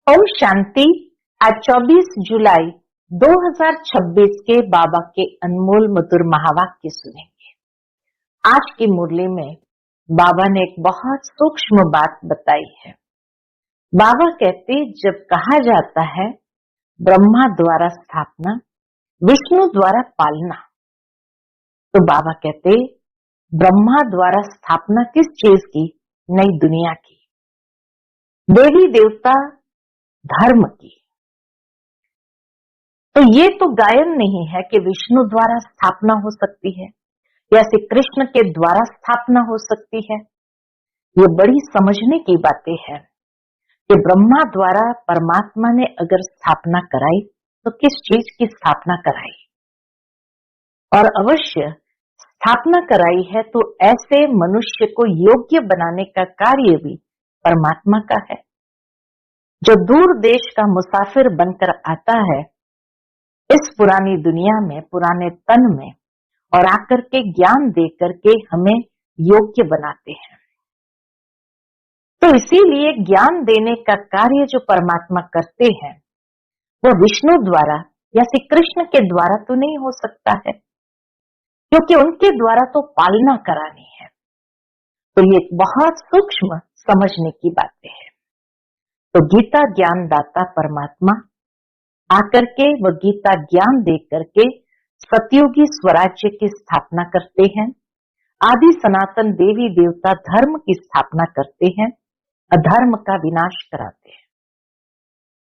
ओम शांति। आज 24 जुलाई 2026 के बाबा के अनमोल मधुर महावाक्य सुनेंगे। आज की मुरली में बाबा ने एक बहुत सूक्ष्म बात बताई है। बाबा कहते, जब कहा जाता है ब्रह्मा द्वारा स्थापना, विष्णु द्वारा पालना, तो बाबा कहते ब्रह्मा द्वारा स्थापना किस चीज की? नई दुनिया की, देवी देवता धर्म की। तो ये तो गायन नहीं है कि विष्णु द्वारा स्थापना हो सकती है या श्री कृष्ण के द्वारा स्थापना हो सकती है। ये बड़ी समझने की बातें हैं कि ब्रह्मा द्वारा परमात्मा ने अगर स्थापना कराई तो किस चीज की स्थापना कराई, और अवश्य स्थापना कराई है तो ऐसे मनुष्य को योग्य बनाने का कार्य भी परमात्मा का है। जो दूर देश का मुसाफिर बनकर आता है इस पुरानी दुनिया में, पुराने तन में, और आकर के ज्ञान दे करके हमें योग्य बनाते हैं। तो इसीलिए ज्ञान देने का कार्य जो परमात्मा करते हैं वो विष्णु द्वारा या श्री कृष्ण के द्वारा तो नहीं हो सकता है, क्योंकि उनके द्वारा तो पालना करानी है। तो ये बहुत सूक्ष्म समझने की बातें हैं। तो गीता ज्ञान दाता परमात्मा आकर के वह गीता ज्ञान दे करके सतयुगी स्वराज्य की स्थापना करते हैं, आदि सनातन देवी देवता धर्म की स्थापना करते हैं, अधर्म का विनाश कराते हैं।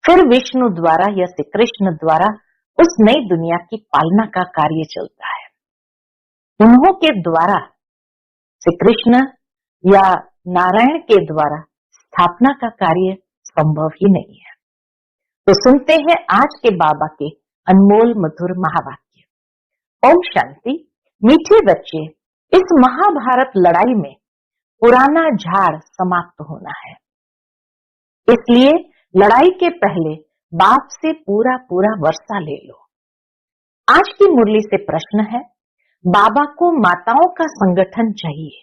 फिर विष्णु द्वारा या श्री कृष्ण द्वारा उस नई दुनिया की पालना का कार्य चलता है। उन्हों के द्वारा, श्री कृष्ण या नारायण के द्वारा स्थापना का कार्य संभव ही नहीं है। तो सुनते हैं आज के बाबा के अनमोल मधुर महावाक्य। ओम शांति। मीठे बच्चे, इस महाभारत लड़ाई में पुराना झाड़ समाप्त होना है, इसलिए लड़ाई के पहले बाप से पूरा पूरा वर्षा ले लो। आज की मुरली से प्रश्न है, बाबा को माताओं का संगठन चाहिए,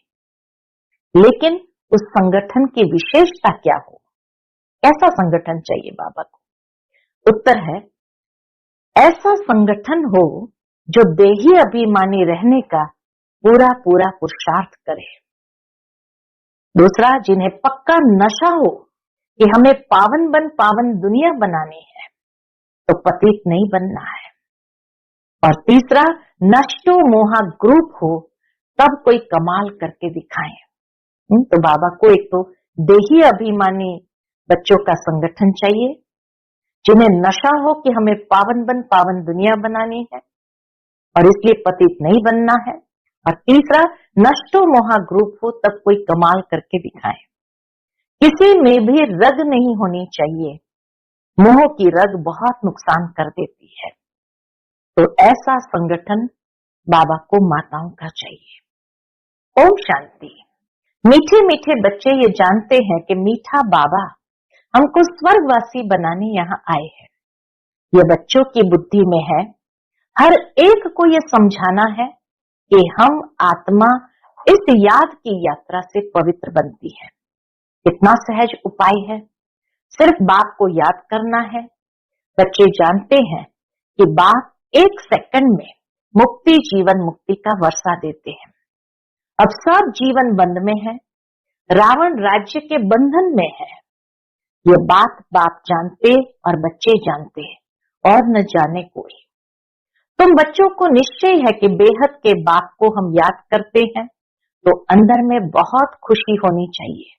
लेकिन उस संगठन की विशेषता क्या हो? कैसा संगठन चाहिए बाबा को? उत्तर है, ऐसा संगठन हो जो देही अभिमानी रहने का पूरा पूरा पुरुषार्थ करे। दूसरा, जिन्हें पक्का नशा हो कि हमें पावन दुनिया बनानी है, तो पतित नहीं बनना है। और तीसरा, नष्टो मोहा ग्रुप हो, तब कोई कमाल करके दिखाएं। तो बाबा को एक तो देही अभिमानी बच्चों का संगठन चाहिए, जिन्हें नशा हो कि हमें पावन दुनिया बनानी है और इसलिए पतित नहीं बनना है। और तीसरा, नष्टो मोहा ग्रुप हो, तब कोई कमाल करके दिखाए। किसी में भी रग नहीं होनी चाहिए, मोह की रग बहुत नुकसान कर देती है। तो ऐसा संगठन बाबा को माताओं का चाहिए। ओम शांति। मीठे मीठे बच्चे ये जानते हैं कि मीठा बाबा हमको स्वर्गवासी बनाने यहाँ आए हैं। ये बच्चों की बुद्धि में है। हर एक को ये समझाना है कि हम आत्मा इस याद की यात्रा से पवित्र बनती है। इतना सहज उपाय है, सिर्फ बाप को याद करना है। बच्चे जानते हैं कि बाप एक सेकंड में मुक्ति, जीवन मुक्ति का वर्षा देते हैं। अब सब जीवन बंद में है, रावण राज्य के बंधन में है। ये बात बाप जानते और बच्चे जानते हैं, और न जाने कोई। तुम बच्चों को निश्चय है कि बेहद के बाप को हम याद करते हैं तो अंदर में बहुत खुशी होनी चाहिए।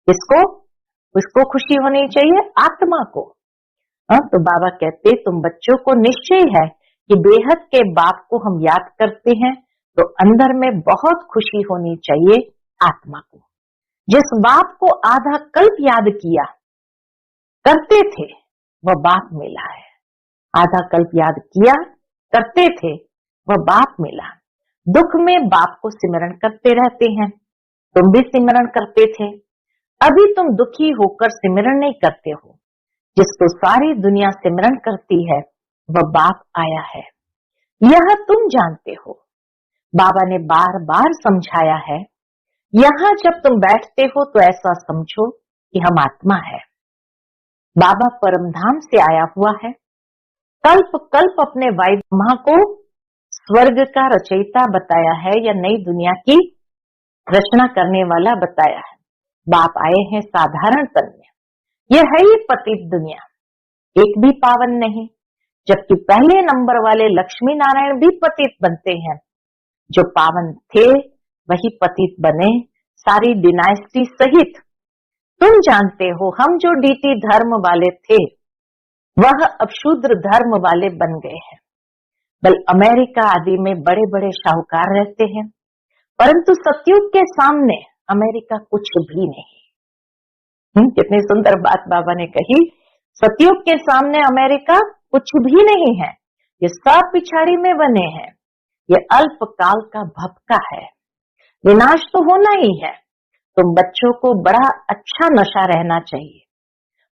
किसको? उसको खुशी होनी चाहिए, आत्मा को। तो बाबा कहते तुम बच्चों को निश्चय है कि बेहद के बाप को हम याद करते हैं तो अंदर में बहुत खुशी होनी चाहिए आत्मा को। जिस बाप को आधा कल्प याद किया करते थे वह बाप मिला है। आधा कल्प याद किया करते थे वह बाप मिला। दुख में बाप को सिमरण करते रहते हैं। तुम भी सिमरण करते थे, अभी तुम दुखी होकर सिमरण नहीं करते हो। जिसको सारी दुनिया सिमरण करती है वह बाप आया है, यह तुम जानते हो। बाबा ने बार बार समझाया है। यहाँ जब तुम बैठते हो तो ऐसा समझो कि हम आत्मा है। बाबा परमधाम से आया हुआ है। कल्प कल्प अपने वाई ब्रह्मा को स्वर्ग का रचयिता बताया है या नई दुनिया की रचना करने वाला बताया है। बाप आए हैं साधारण तन में, यह है ही पतित दुनिया, एक भी पावन नहीं। जबकि पहले नंबर वाले लक्ष्मी नारायण भी पतित बनते हैं। जो पावन थे वही पतित बने, सारी डिनाइस्टी सहित। तुम जानते हो हम जो डीटी धर्म वाले थे वह अब शूद्र धर्म वाले बन गए हैं। बल अमेरिका आदि में बड़े बड़े शाहूकार रहते हैं, परंतु सतयुग के सामने अमेरिका कुछ भी नहीं। कितनी सुंदर बात बाबा ने कही। सतयुग के सामने अमेरिका कुछ भी नहीं है, ये सब पिछाड़ी में बने हैं। ये अल्प काल का भपका है, विनाश तो होना ही है। तुम बच्चों को बड़ा अच्छा नशा रहना चाहिए।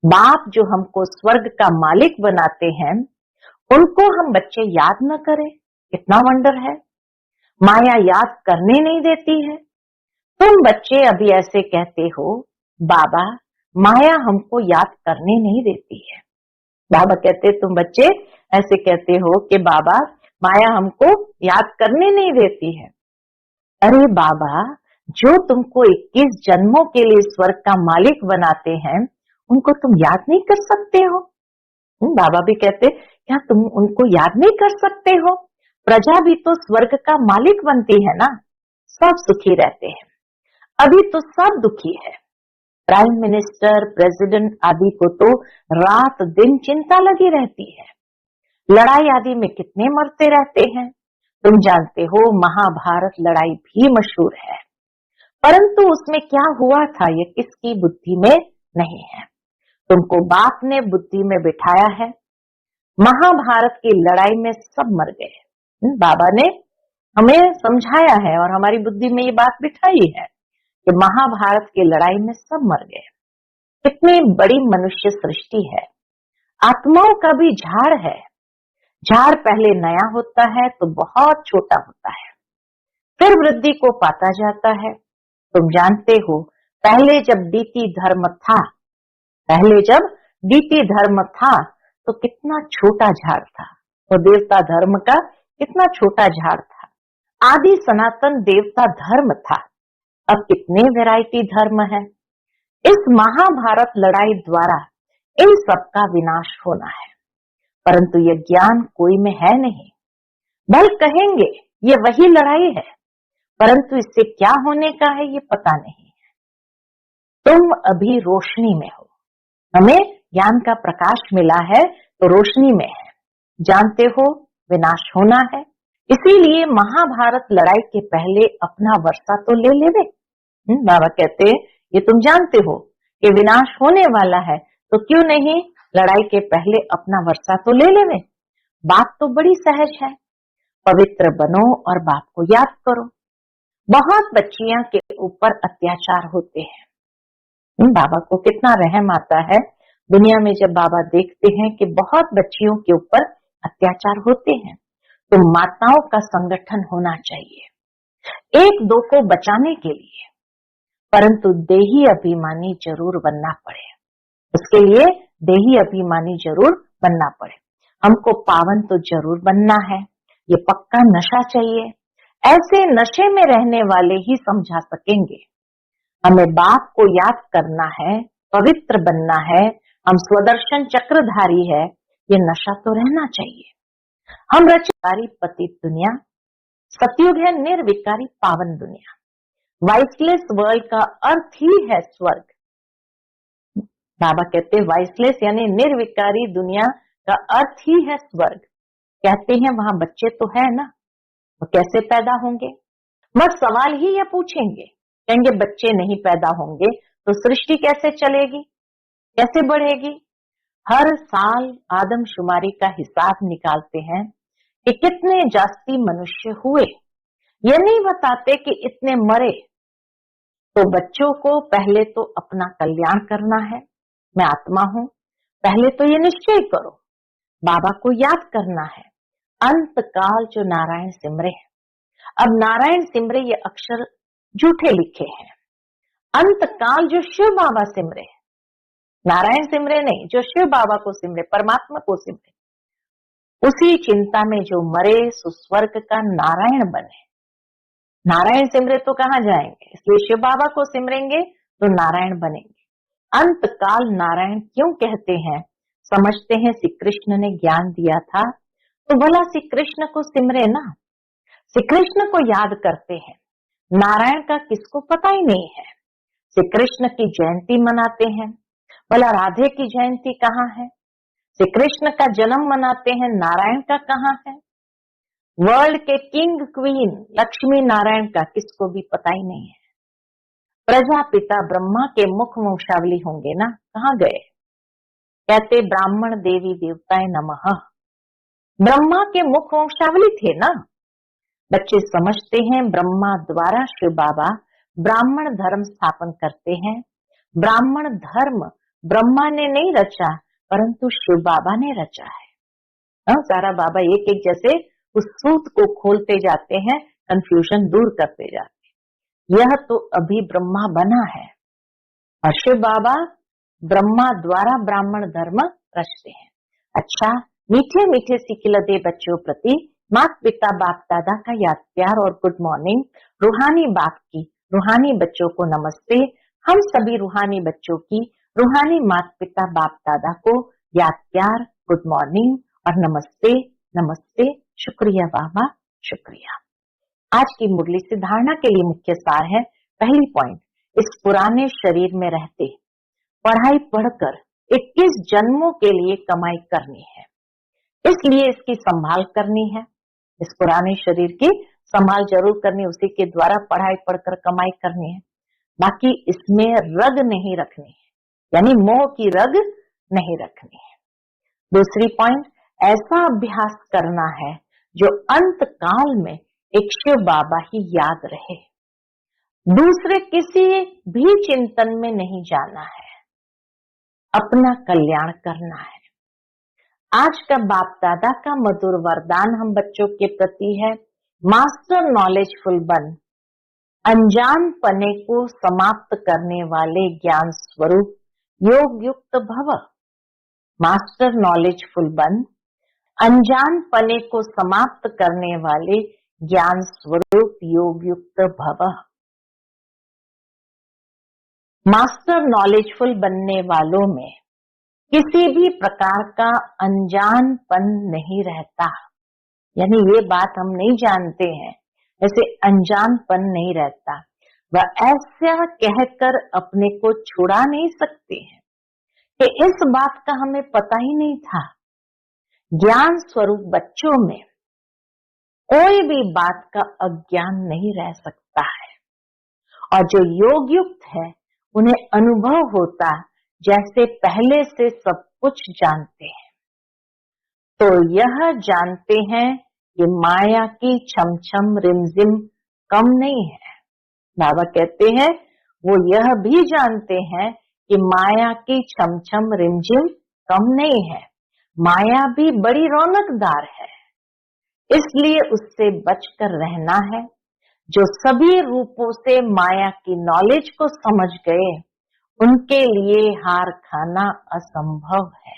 बाप जो हमको स्वर्ग का मालिक बनाते हैं उनको हम बच्चे याद न करें, कितना वंडर है। माया याद करने नहीं देती है। तुम बच्चे अभी ऐसे कहते हो, बाबा माया हमको याद करने नहीं देती है। बाबा कहते तुम बच्चे ऐसे कहते हो कि बाबा माया हमको याद करने नहीं देती है। अरे बाबा, जो तुमको 21 जन्मों के लिए स्वर्ग का मालिक बनाते हैं उनको तुम याद नहीं कर सकते हो? बाबा भी कहते क्या तुम उनको याद नहीं कर सकते हो? प्रजा भी तो स्वर्ग का मालिक बनती है ना। सब सुखी रहते हैं, अभी तो सब दुखी है। प्राइम मिनिस्टर, प्रेसिडेंट आदि को तो रात दिन चिंता लगी रहती है। लड़ाई आदि में कितने मरते रहते हैं। तुम जानते हो महाभारत लड़ाई भी मशहूर है, परंतु उसमें क्या हुआ था ये किसकी बुद्धि में नहीं है। तुमको बाप ने बुद्धि में बिठाया है। महाभारत की लड़ाई में सब मर गए। बाबा ने हमें समझाया है और हमारी बुद्धि में ये बात बिठाई है कि महाभारत की लड़ाई में सब मर गए। कितनी बड़ी मनुष्य सृष्टि है। आत्माओं का भी झाड़ है। झाड़ पहले नया होता है तो बहुत छोटा होता है, फिर वृद्धि को पाता जाता है। तुम जानते हो पहले जब डीटी धर्म था तो कितना छोटा झाड़ था, तो देवता धर्म का कितना छोटा झाड़ था। आदि सनातन देवता धर्म था, अब कितने वैरायटी धर्म है। इस महाभारत लड़ाई द्वारा इन सब का विनाश होना है, परंतु यह ज्ञान कोई में है नहीं। बल कहेंगे ये वही लड़ाई है, परंतु इससे क्या होने का है ये पता नहीं है। तुम अभी रोशनी में हो, हमें ज्ञान का प्रकाश मिला है तो रोशनी में है। जानते हो विनाश होना है, इसीलिए महाभारत लड़ाई के पहले अपना वर्षा तो ले लेवे। बाबा कहते ये तुम जानते हो कि विनाश होने वाला है, तो क्यों नहीं लड़ाई के पहले अपना वर्षा तो ले लेवे। बात तो बड़ी सहज है, पवित्र बनो और बाप को याद करो। बहुत बच्चियां के ऊपर अत्याचार होते हैं। बाबा को कितना रहम आता है दुनिया में जब बाबा देखते हैं कि बहुत बच्चियों के ऊपर अत्याचार होते हैं, तो माताओं का संगठन होना चाहिए एक दो को बचाने के लिए, परंतु देही अभिमानी जरूर बनना पड़े। उसके लिए देही अभिमानी जरूर बनना पड़े। हमको पावन तो जरूर बनना है, ये पक्का नशा चाहिए। ऐसे नशे में रहने वाले ही समझा सकेंगे। हमें बाप को याद करना है, पवित्र बनना है, हम स्वदर्शन चक्रधारी है, ये नशा तो रहना चाहिए। हम रचकारी पतित दुनिया, सतयुग है निर्विकारी पावन दुनिया। वाइसलेस वर्ल्ड का अर्थ ही है स्वर्ग। बाबा कहते वाइसलेस यानी निर्विकारी दुनिया का अर्थ ही है स्वर्ग। कहते हैं वहां बच्चे तो है ना, तो कैसे पैदा होंगे। बस सवाल ही ये पूछेंगे, कहेंगे बच्चे नहीं पैदा होंगे तो सृष्टि कैसे चलेगी, कैसे बढ़ेगी। हर साल आदमशुमारी का हिसाब निकालते हैं कि कितने जास्ती मनुष्य हुए, ये नहीं बताते कि इतने मरे। तो बच्चों को पहले तो अपना कल्याण करना है। मैं आत्मा हूं, पहले तो ये निश्चय करो, बाबा को याद करना है। अंत काल जो नारायण सिमरे, अब नारायण सिमरे ये अक्षर झूठे लिखे हैं। अंत काल जो शिव बाबा सिमरे, नारायण सिमरे नहीं, जो शिव बाबा को सिमरे, परमात्मा को सिमरे, उसी चिंता में जो मरे सो स्वर्ग का नारायण बने। नारायण सिमरे तो कहाँ जाएंगे, इसलिए शिव बाबा को सिमरेंगे तो नारायण बनेंगे। अंत काल नारायण क्यों कहते हैं? समझते हैं श्री कृष्ण ने ज्ञान दिया था, तो भला श्री कृष्ण को सिमरे ना, श्री कृष्ण को याद करते हैं। नारायण का किसको पता ही नहीं है। श्री कृष्ण की जयंती मनाते हैं, भला राधे की जयंती कहाँ है? श्री कृष्ण का जन्म मनाते हैं, नारायण का कहाँ है? वर्ल्ड के किंग क्वीन लक्ष्मी नारायण का किसको भी पता ही नहीं है। प्रजापिता ब्रह्मा के मुख वंशावली होंगे ना, कहाँ गए? कहते ब्राह्मण देवी देवताएं नमः, ब्रह्मा के मुख वंशावली थे ना। बच्चे समझते हैं ब्रह्मा द्वारा शिव बाबा ब्राह्मण धर्म स्थापन करते हैं। ब्राह्मण धर्म ब्रह्मा ने नहीं रचा, परंतु शिव बाबा ने रचा है। सारा बाबा एक एक जैसे उस सूत को खोलते जाते हैं, कंफ्यूजन दूर करते जाते हैं। यह तो अभी ब्रह्मा बना है और शिव बाबा ब्रह्मा द्वारा ब्राह्मण धर्म रचते हैं। अच्छा, मीठे मीठे सिखिलते बच्चों प्रति माता पिता बाप दादा का याद प्यार और गुड मॉर्निंग। रूहानी बाप की रूहानी बच्चों को नमस्ते। हम सभी रूहानी बच्चों की रूहानी माता पिता बाप दादा को याद प्यार, गुड मॉर्निंग और नमस्ते नमस्ते। शुक्रिया बाबा, शुक्रिया। आज की मुरली से धारणा के लिए मुख्य सार है। पहली पॉइंट, इस पुराने शरीर में रहते पढ़ाई पढ़कर 21 जन्मों के लिए कमाई करनी है, इसलिए इसकी संभाल करनी है। इस पुराने शरीर की संभाल जरूर करनी, उसी के द्वारा पढ़ाई पढ़कर कमाई करनी है। बाकी इसमें रग नहीं रखनी है, यानी मोह की रग नहीं रखनी है। दूसरी पॉइंट, ऐसा अभ्यास करना है जो अंत काल में एक शिव बाबा ही याद रहे, दूसरे किसी भी चिंतन में नहीं जाना है, अपना कल्याण करना है। आज का बाप दादा का मधुर वरदान हम बच्चों के प्रति है, मास्टर नॉलेजफुल बन, अनजान पने को समाप्त करने वाले ज्ञान स्वरूप योग युक्त भव। मास्टर नॉलेजफुल बन, अनजान पने को समाप्त करने वाले ज्ञान स्वरूप योग युक्त भव। मास्टर नॉलेजफुल बनने वालों में किसी भी प्रकार का अनजानपन नहीं रहता, यानी ये बात हम नहीं जानते हैं, ऐसे अनजानपन नहीं रहता। वह ऐसा कहकर अपने को छुड़ा नहीं सकते हैं कि इस बात का हमें पता ही नहीं था। ज्ञान स्वरूप बच्चों में कोई भी बात का अज्ञान नहीं रह सकता है, और जो योग युक्त है उन्हें अनुभव होता जैसे पहले से सब कुछ जानते हैं। तो यह जानते हैं कि माया की छम छम रिमझिम कम नहीं है। बाबा कहते हैं वो यह भी जानते हैं कि माया की छम छम रिमझिम कम नहीं है, माया भी बड़ी रौनकदार है, इसलिए उससे बचकर रहना है। जो सभी रूपों से माया की नॉलेज को समझ गए, उनके लिए हार खाना असंभव है।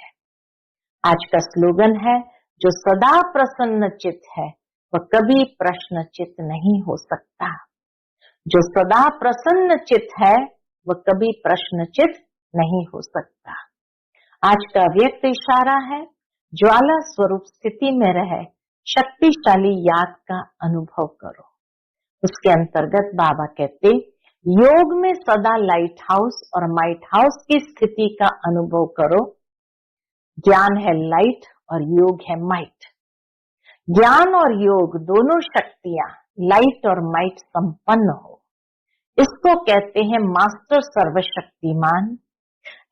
आज का स्लोगन है, जो सदा प्रसन्न चित्त है वह कभी प्रश्न चित्त नहीं हो सकता। जो सदा प्रसन्न चित्त है वह कभी प्रश्न चित्त नहीं हो सकता। आज का व्यक्त इशारा है, ज्वाला स्वरूप स्थिति में रहे शक्तिशाली याद का अनुभव करो। उसके अंतर्गत बाबा कहते, योग में सदा लाइट हाउस और माइट हाउस की स्थिति का अनुभव करो। ज्ञान है लाइट और योग है माइट। ज्ञान और योग दोनों शक्तियां लाइट और माइट संपन्न हो, इसको कहते हैं मास्टर सर्वशक्तिमान।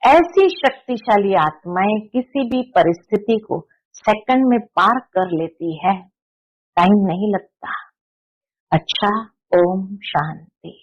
ऐसी शक्तिशाली आत्माएं किसी भी परिस्थिति को सेकंड में पार कर लेती है, टाइम नहीं लगता। अच्छा, ओम शांति।